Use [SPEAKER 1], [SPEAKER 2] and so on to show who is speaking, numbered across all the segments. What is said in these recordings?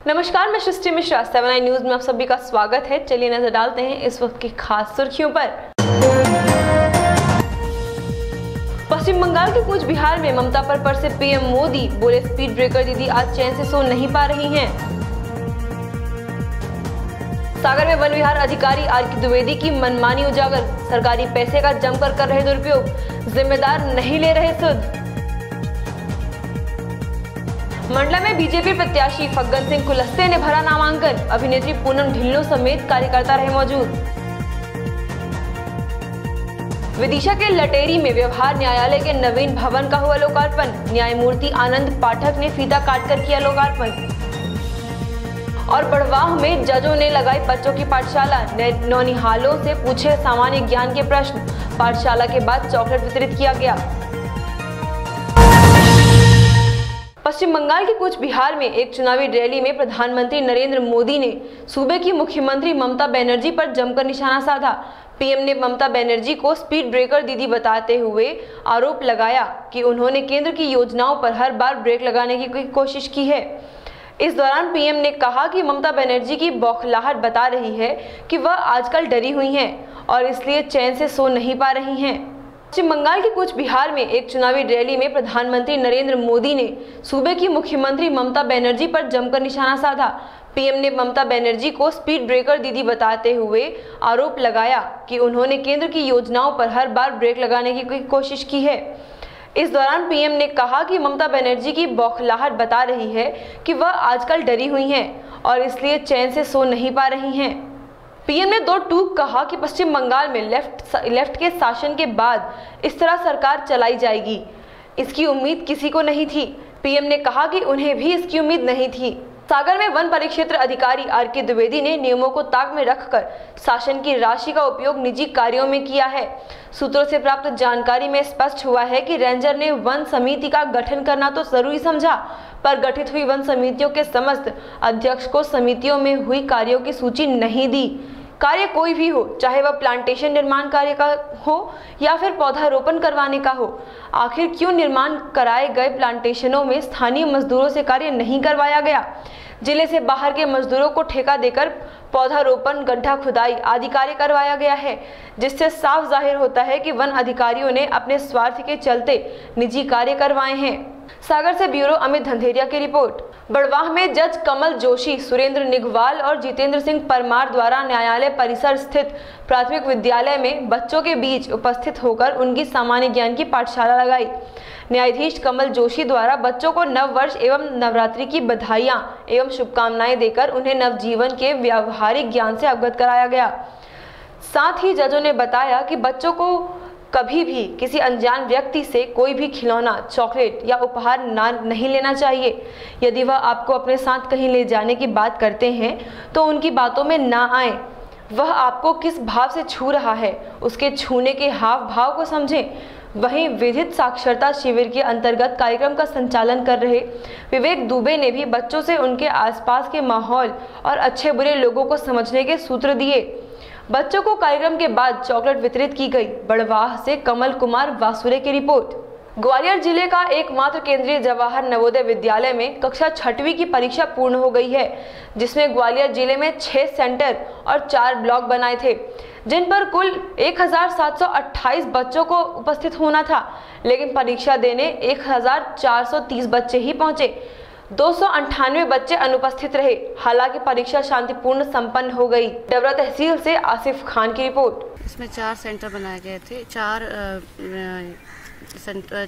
[SPEAKER 1] नमस्कार, मैं सृष्टि मिश्रा 7 न्यूज में आप सभी का स्वागत है। चलिए नजर डालते हैं इस वक्त की खास सुर्खियों पर। पश्चिम बंगाल के कूच बिहार में ममता पर बरसे पीएम मोदी, बोले स्पीड ब्रेकर दीदी आज चैन से सो नहीं पा रही हैं। सागर में वन विहार अधिकारी आर.के. द्विवेदी की मनमानी उजागर, सरकारी पैसे का जमकर कर रहे दुरुपयोग, जिम्मेदार नहीं ले रहे सुध। मंडला में बीजेपी प्रत्याशी फग्गन सिंह कुलस्ते ने भरा नामांकन, अभिनेत्री पूनम ढिल्लों समेत कार्यकर्ता रहे मौजूद। विदिशा के लटेरी में व्यवहार न्यायालय के नवीन भवन का हुआ लोकार्पण, न्यायमूर्ति आनंद पाठक ने फीता काटकर किया लोकार्पण। और बड़वाह में जजों ने लगाई बच्चों की पाठशाला, नौनिहालों से पूछे सामान्य ज्ञान के प्रश्न, पाठशाला के बाद चॉकलेट वितरित किया गया। पश्चिम बंगाल के कूच बिहार में एक चुनावी रैली में प्रधानमंत्री नरेंद्र मोदी ने सूबे की मुख्यमंत्री ममता बनर्जी पर जमकर निशाना साधा। पीएम ने ममता बनर्जी को स्पीड ब्रेकर दीदी बताते हुए आरोप लगाया कि उन्होंने केंद्र की योजनाओं पर हर बार ब्रेक लगाने की कोशिश की है। इस दौरान पीएम ने कहा कि ममता बनर्जी की बौखलाहट बता रही है कि वह आजकल डरी हुई हैं और इसलिए चैन से सो नहीं पा रही हैं। पश्चिम बंगाल के कूच बिहार में एक चुनावी रैली में प्रधानमंत्री नरेंद्र मोदी ने सूबे की मुख्यमंत्री ममता बनर्जी पर जमकर निशाना साधा। पीएम ने ममता बनर्जी को स्पीड ब्रेकर दीदी बताते हुए आरोप लगाया कि उन्होंने केंद्र की योजनाओं पर हर बार ब्रेक लगाने की कोशिश की है। इस दौरान पीएम ने कहा कि ममता बनर्जी की बौखलाहट बता रही है कि वह आजकल डरी हुई हैं और इसलिए चैन से सो नहीं पा रही हैं। पीएम ने दो टूक कहा कि पश्चिम बंगाल में लेफ्ट के शासन के बाद इस तरह सरकार चलाई जाएगी, इसकी उम्मीद किसी को नहीं थी। पीएम ने कहा कि उन्हें भी इसकी उम्मीद नहीं थी। सागर में वन परिक्षेत्र अधिकारी आर.के. द्विवेदी ने नियमों को ताक में रखकर शासन की राशि का उपयोग निजी कार्यों में किया है। सूत्रों से प्राप्त जानकारी में स्पष्ट हुआ है कि रेंजर ने वन समिति का गठन करना तो जरूरी समझा, पर गठित हुई वन समितियों के समस्त अध्यक्ष को समितियों में हुई कार्यों की सूची नहीं दी। कार्य कोई भी हो, चाहे वह प्लांटेशन निर्माण कार्य का हो या फिर पौधारोपण करवाने का हो, आखिर क्यों निर्माण कराए गए प्लांटेशनों में स्थानीय मजदूरों से कार्य नहीं करवाया गया? जिले से बाहर के मजदूरों को ठेका देकर पौधारोपण, गड्ढा खुदाई आदि कार्य करवाया गया है, जिससे साफ जाहिर होता है कि वन अधिकारियों ने अपने स्वार्थ के चलते निजी कार्य करवाए हैं। सागर से ब्यूरो अमित धंधेरिया की रिपोर्ट। बड़वाह में जज कमल जोशी, सुरेंद्र निगवाल और जितेंद्र सिंह परमार द्वारा न्यायालय परिसर स्थित प्राथमिक विद्यालय में बच्चों के बीच उपस्थित होकर उनकी सामान्य ज्ञान की पाठशाला लगाई। न्यायाधीश कमल जोशी द्वारा बच्चों को नव वर्ष एवं नवरात्रि की बधाइयां एवं शुभकामनाएं देकर उन्हें नवजीवन के व्यावहारिक ज्ञान से अवगत कराया गया। साथ ही जजों ने बताया कि बच्चों को कभी भी किसी अनजान व्यक्ति से कोई भी खिलौना, चॉकलेट या उपहार नहीं लेना चाहिए। यदि वह आपको अपने साथ कहीं ले जाने की बात करते हैं तो उनकी बातों में ना आए। वह आपको किस भाव से छू रहा है, उसके छूने के हाव भाव को समझें। वहीं विधिक साक्षरता शिविर के अंतर्गत कार्यक्रम का संचालन कर रहे विवेक दुबे ने भी बच्चों से उनके आसपास के माहौल और अच्छे बुरे लोगों को समझने के सूत्र दिए। बच्चों को कार्यक्रम के बाद चॉकलेट वितरित की गई। बड़वाह से कमल कुमार वासुरे की रिपोर्ट। ग्वालियर जिले का एकमात्र केंद्रीय जवाहर नवोदय विद्यालय में कक्षा 6वीं की परीक्षा पूर्ण हो गई है, जिसमें ग्वालियर जिले में 6 सेंटर और 4 ब्लॉक बनाए थे, जिन पर कुल 1728 बच्चों को उपस्थित होना था, लेकिन परीक्षा देने 1430 बच्चे ही पहुंचे। 298 बच्चे अनुपस्थित रहे। हालांकि परीक्षा शांतिपूर्ण संपन्न हो गई। डबरा तहसील से आसिफ खान की रिपोर्ट।
[SPEAKER 2] इसमें 4 सेंटर बनाए गए थे,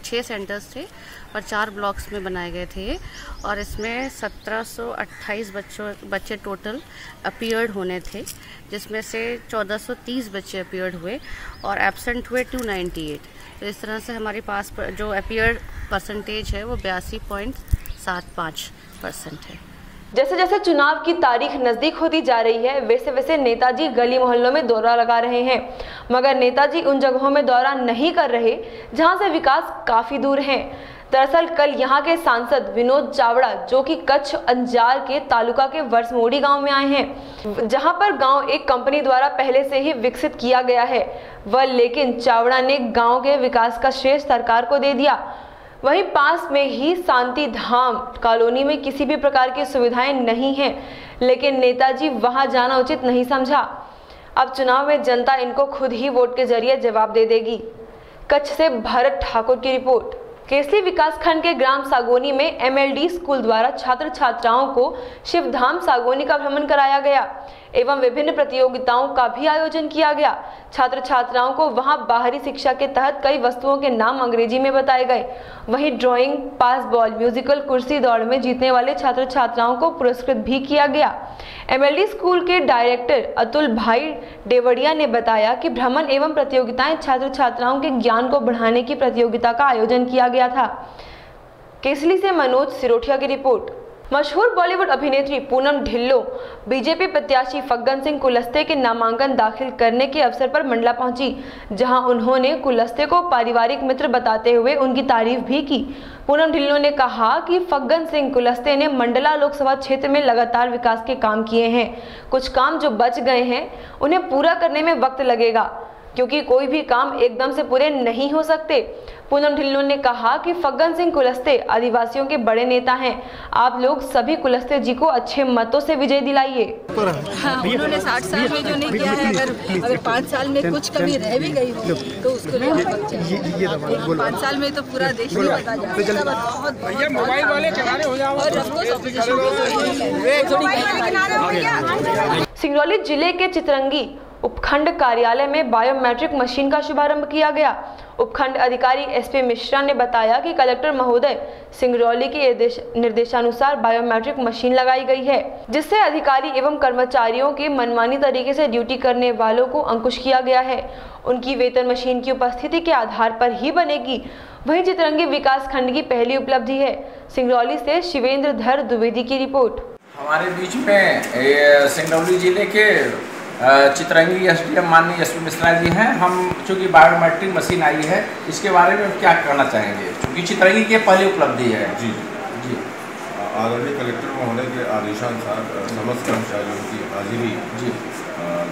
[SPEAKER 2] 6 सेंटर्स थे और 4 ब्लॉक्स में बनाए गए थे और इसमें 1728 बच्चे टोटल अपीयर्ड होने थे, जिसमें से 1430 बच्चे अपीयर्ड हुए और एब्सेंट हुए 298। तो इस तरह से हमारे पास जो अपीयर्ड परसेंटेज है वो 82.75% है।
[SPEAKER 1] जैसे जैसे चुनाव की तारीख नजदीक होती जा रही है, वैसे वैसे नेताजी गली मोहल्लों में दौरा लगा रहे हैं, मगर नेताजी उन जगहों में दौरा नहीं कर रहे जहां से विकास काफी दूर है। दरअसल कल यहां के सांसद विनोद चावड़ा, जो कि कच्छ अंजार के तालुका के वर्षमोड़ी गांव में आए हैं, जहां पर गांव एक कंपनी द्वारा पहले से ही विकसित किया गया है, लेकिन चावड़ा ने गांव के विकास का श्रेय सरकार को दे दिया। वहीं पास में ही शांति धाम कॉलोनी में किसी भी प्रकार की सुविधाएं नहीं हैं, लेकिन नेताजी वहां जाना उचित नहीं समझा। अब चुनाव में जनता इनको खुद ही वोट के जरिए जवाब दे देगी। कच्छ से भरत ठाकुर की रिपोर्ट। केसली विकासखंड के ग्राम सागोनी में MLD स्कूल द्वारा छात्र छात्राओं को शिवधाम सागोनी का भ्रमण कराया गया एवं विभिन्न प्रतियोगिताओं का भी आयोजन किया गया। छात्र छात्राओं को वहां बाहरी शिक्षा के तहत कई वस्तुओं के नाम अंग्रेजी में बताए गए। वहीं ड्राइंग, पास बॉल, म्यूजिकल कुर्सी दौड़ में जीतने वाले छात्र छात्राओं को पुरस्कृत भी किया गया। MLD स्कूल के डायरेक्टर अतुल भाई डेवड़िया ने बताया कि भ्रमण एवं प्रतियोगिताएं छात्र छात्राओं के ज्ञान को बढ़ाने की प्रतियोगिता का आयोजन किया गया था। केसली से मनोज सिरोठिया की रिपोर्ट। मशहूर बॉलीवुड अभिनेत्री पूनम ढिल्लों बीजेपी प्रत्याशी फग्गन सिंह कुलस्ते के नामांकन दाखिल करने के अवसर पर मंडला पहुंची, जहां उन्होंने कुलस्ते को पारिवारिक मित्र बताते हुए उनकी तारीफ भी की। पूनम ढिल्लों ने कहा कि फग्गन सिंह कुलस्ते ने मंडला लोकसभा क्षेत्र में लगातार विकास के काम किए हैं। कुछ काम जो बच गए हैं उन्हें पूरा करने में वक्त लगेगा, क्योंकि कोई भी काम एकदम से पूरे नहीं हो सकते। पूनम ढिल्लों ने कहा कि फग्गन सिंह कुलस्ते आदिवासियों के बड़े नेता हैं। आप लोग सभी कुलस्ते जी को अच्छे मतों से विजय दिलाइए।
[SPEAKER 3] हाँ, उन्होंने 60 साल में जो नहीं किया है, अगर 5 साल में कुछ कमी रह भी गई हो तो उसको नहीं 5 साल में तो पूरा देश नहीं बता जाए।
[SPEAKER 1] सिंगरौली जिले के चितरंगी उपखंड कार्यालय में बायोमेट्रिक मशीन का शुभारंभ किया गया। उपखंड अधिकारी SP मिश्रा ने बताया कि कलेक्टर महोदय सिंगरौली के निर्देशानुसार बायोमेट्रिक मशीन लगाई गई है, जिससे अधिकारी एवं कर्मचारियों के मनमानी तरीके से ड्यूटी करने वालों को अंकुश किया गया है। उनकी वेतन मशीन की उपस्थिति के आधार पर ही बनेगी। वहीं चितरंगी विकास खंड की पहली उपलब्धि है। सिंगरौली से शिवेंद्र धर द्विवेदी की रिपोर्ट।
[SPEAKER 4] हमारे बीच में सिंगरौली जिले के चितरंगी SDM माननीय SP मिश्रा जी हैं। हम चूँकि बायोमेट्रिक मशीन आई है, इसके बारे में क्या कहना चाहेंगे, क्योंकि चितरंगी की पहली उपलब्धि है।
[SPEAKER 5] जी जी आदरणीय कलेक्टर महोदय के आदेशानुसार समस्त कर्मचारियों की हाजिरी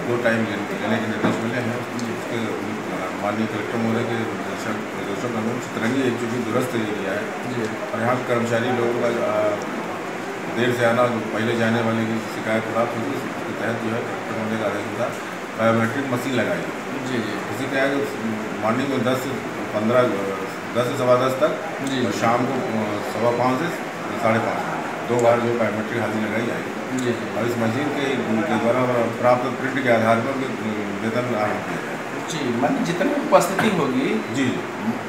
[SPEAKER 5] 2 टाइम लेने के निर्देश मिले हैं। उसके माननीय कलेक्टर महोदय के निर्देशों का अनुरूप चितरंगी एक चूँकि दुरुस्त एरिया है और यहाँ कर्मचारी लोगों का देर से आना, पहले जाने वाले की शिकायत प्राप्त होती है। इसके तहत जो है कलेक्टर महोदय का आदेश था बायोमेट्रिक मशीन लगाई। जी इसी क्या है कि मॉर्निंग में 10 से 15 10 से सवा 10 तक और शाम को 5:15 से 5:30 2 बार जो बायोमेट्रिक हाजिरी लगाई जाएगी। और इस मशीन के द्वारा प्राप्त प्रिंट के आधार पर वेतन आरम्भ किया जाएगा।
[SPEAKER 4] जी, मतलब जितनी उपस्थिति होगी
[SPEAKER 5] जी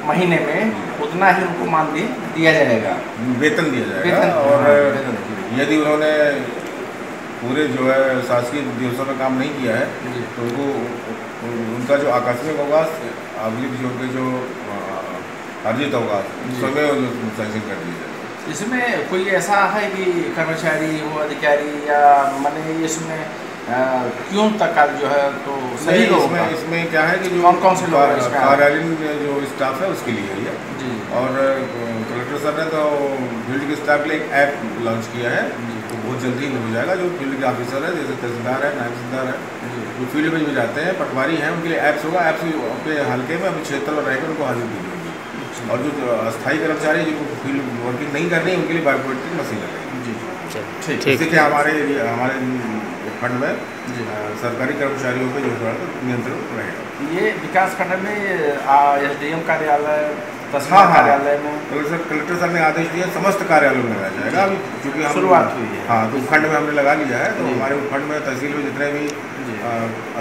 [SPEAKER 4] महीने में उतना ही उनको मानदेय दिया जाएगा,
[SPEAKER 5] वेतन दिया जाएगा। और यदि उन्होंने पूरे जो है शासकीय दिवसों में काम नहीं किया है तो उनको उनका जो आकस्मिक अवकाश जो अर्जित अवकाश उसमें सैंक्शन कर दिया जाएगा।
[SPEAKER 4] इसमें कोई ऐसा है कि कर्मचारी हो, अधिकारी या माने इसमें क्यों तक का जो है तो सही लोग
[SPEAKER 5] इसमें क्या है कि जो
[SPEAKER 4] कौन से लोग
[SPEAKER 5] कार्यालय में जो स्टाफ है उसके लिए है जी। और कलेक्टर सर ने तो फील्ड के स्टाफ के लिए एक ऐप लॉन्च किया है, तो बहुत जल्दी हो जाएगा। जो फील्ड के ऑफिसर है, जैसे तहसीलदार है, नायब तहसीलदार है, जो फील्ड में जो जाते हैं पटवारी हैं, उनके लिए ऐप्स होगा। ऐप्स अपने हल्के में अपने क्षेत्र में रहकर उनको हाजिर दी जाएगी। और जो अस्थायी कर्मचारी जो फील्ड वर्किंग नहीं कर रही है उनके लिए बायोमेट्रिक मशीन लगेगी। ठीक, इसी के हमारे खंड में सरकारी कर्मचारियों पे जो है नियंत्रण रहेगा।
[SPEAKER 4] ये विकास खंड में SDM कार्यालय, तहसील कार्यालय में
[SPEAKER 5] कलेक्टर सर ने आदेश दिया समस्त कार्यालयों में लगाया जाएगा। अभी चूँकि हम
[SPEAKER 4] शुरुआत हुई है,
[SPEAKER 5] हाँ, तो खंड में हमने लगा लिया है। तो हमारे खंड में तहसील में जितने भी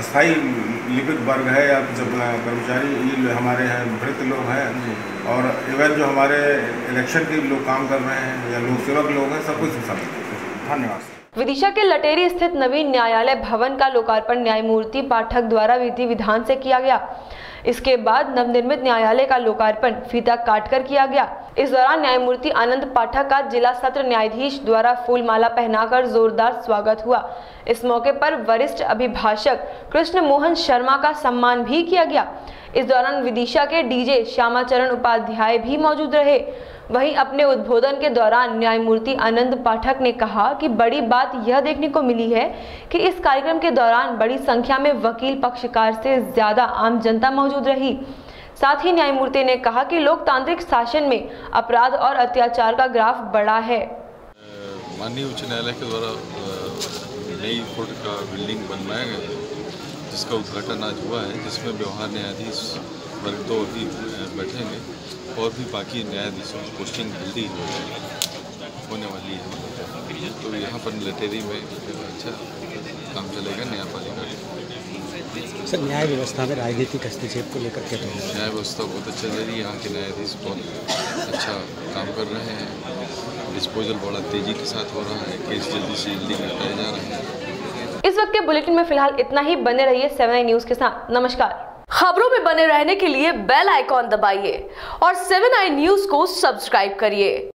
[SPEAKER 5] अस्थायी लिपिक वर्ग है या कर्मचारी ये हमारे हैं, वृत्त लोग हैं, और इवन जो हमारे इलेक्शन के लोग काम कर रहे हैं या लोक सेवक लोग हैं, सब कुछ शामिल है।
[SPEAKER 4] धन्यवाद।
[SPEAKER 1] विदिशा के लटेरी स्थित नवीन न्यायालय भवन का लोकार्पण न्यायमूर्ति पाठक द्वारा विधि विधान से किया गया। इसके बाद नवनिर्मित न्यायालय का लोकार्पण फीता काटकर किया गया। इस दौरान न्यायमूर्ति आनंद पाठक का जिला सत्र न्यायाधीश द्वारा फूल माला पहनाकर जोरदार स्वागत हुआ। इस मौके पर वरिष्ठ अभिभाषक कृष्ण मोहन शर्मा का सम्मान भी किया गया। इस दौरान विदिशा के DJ श्यामाचरण उपाध्याय भी मौजूद रहे। वहीं अपने उद्बोधन के दौरान न्यायमूर्ति आनंद पाठक ने कहा कि बड़ी बात यह देखने को मिली है कि इस कार्यक्रम के दौरान बड़ी संख्या में वकील पक्षकार से ज्यादा आम जनता मौजूद रही। साथ ही न्यायमूर्ति ने कहा कि लोकतांत्रिक शासन में अपराध और अत्याचार का ग्राफ बढ़ा है।
[SPEAKER 6] माननीय उच्च न्यायालय के द्वारा नई कोर्ट का बिल्डिंग बनवाया गया है, जिसका उद्घाटन आज हुआ है, जिसमें व्यवहार न्यायाधीश वर्ग 2 अभी बैठेंगे और भी बाकी न्यायाधीशों की पोस्टिंग जल्दी होने वाली है। तो यहाँ पर लटेरी में अच्छा काम चलेगा न्यायपालिका।
[SPEAKER 7] सर, न्याय व्यवस्था में राजनीतिक हस्तक्षेप को लेकर के
[SPEAKER 6] न्याय व्यवस्था बहुत अच्छा चल रही है। यहाँ के न्यायाधीश बहुत अच्छा काम कर रहे हैं। डिस्पोजल बड़ा तेजी के साथ हो रहा है, केस जल्दी से जल्दी निपटाए जा रहे हैं।
[SPEAKER 1] इस वक्त के बुलेटिन में फिलहाल इतना ही। बने रहिए 7i न्यूज के साथ। नमस्कार। खबरों में बने रहने के लिए बेल आइकॉन दबाइए और 7i न्यूज को सब्सक्राइब करिए।